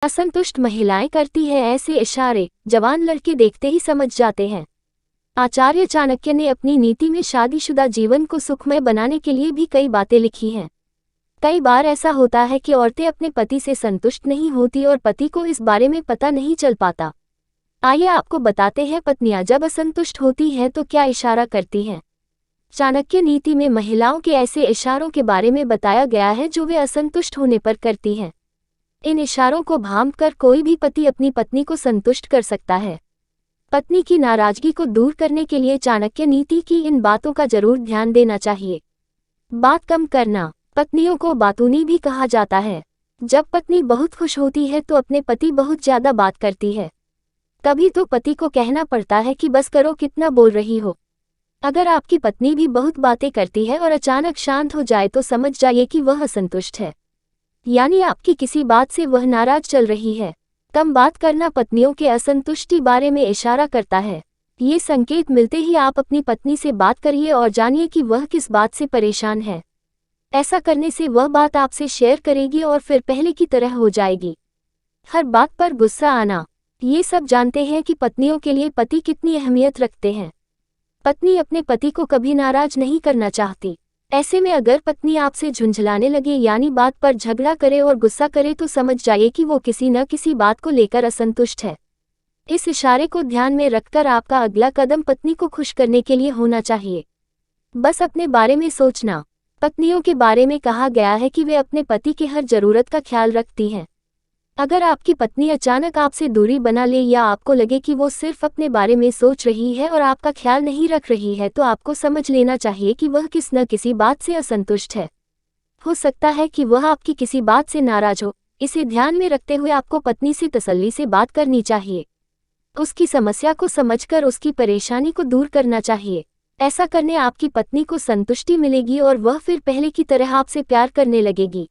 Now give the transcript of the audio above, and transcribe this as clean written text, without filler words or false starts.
असंतुष्ट महिलाएं करती है ऐसे इशारे, जवान लड़के देखते ही समझ जाते हैं। आचार्य चाणक्य ने अपनी नीति में शादीशुदा जीवन को सुखमय बनाने के लिए भी कई बातें लिखी हैं। कई बार ऐसा होता है कि औरतें अपने पति से संतुष्ट नहीं होती और पति को इस बारे में पता नहीं चल पाता। आइए आपको बताते हैं पत्नियां जब असंतुष्ट होती हैं तो क्या इशारा करती हैं। चाणक्य नीति में महिलाओं के ऐसे इशारों के बारे में बताया गया है जो वे असंतुष्ट होने पर करती हैं। इन इशारों को भांप कर कोई भी पति अपनी पत्नी को संतुष्ट कर सकता है। पत्नी की नाराजगी को दूर करने के लिए चाणक्य नीति की इन बातों का जरूर ध्यान देना चाहिए। बात कम करना। पत्नियों को बातूनी भी कहा जाता है। जब पत्नी बहुत खुश होती है तो अपने पति बहुत ज्यादा बात करती है। कभी तो पति को कहना पड़ता है कि बस करो, कितना बोल रही हो। अगर आपकी पत्नी भी बहुत बातें करती है और अचानक शांत हो जाए तो समझ जाइए कि वह असंतुष्ट है, यानी आपकी किसी बात से वह नाराज चल रही है। कम बात करना पत्नियों के असंतुष्टि बारे में इशारा करता है। ये संकेत मिलते ही आप अपनी पत्नी से बात करिए और जानिए कि वह किस बात से परेशान है। ऐसा करने से वह बात आपसे शेयर करेगी और फिर पहले की तरह हो जाएगी। हर बात पर गुस्सा आना। ये सब जानते हैं कि पत्नियों के लिए पति कितनी अहमियत रखते हैं। पत्नी अपने पति को कभी नाराज नहीं करना चाहती। ऐसे में अगर पत्नी आपसे झुंझलाने लगे यानी बात पर झगड़ा करे और गुस्सा करे तो समझ जाइए कि वो किसी न किसी बात को लेकर असंतुष्ट है। इस इशारे को ध्यान में रखकर आपका अगला कदम पत्नी को खुश करने के लिए होना चाहिए। बस अपने बारे में सोचना। पत्नियों के बारे में कहा गया है कि वे अपने पति की हर जरूरत का ख्याल रखती हैं। अगर आपकी पत्नी अचानक आपसे दूरी बना ले या आपको लगे कि वो सिर्फ अपने बारे में सोच रही है और आपका ख्याल नहीं रख रही है तो आपको समझ लेना चाहिए कि वह किस न किसी बात से असंतुष्ट है। हो सकता है कि वह आपकी किसी बात से नाराज हो। इसे ध्यान में रखते हुए आपको पत्नी से तसल्ली से बात करनी चाहिए। उसकी समस्या को समझकर उसकी परेशानी को दूर करना चाहिए। ऐसा करने आपकी पत्नी को संतुष्टि मिलेगी और वह फिर पहले की तरह आपसे प्यार करने लगेगी।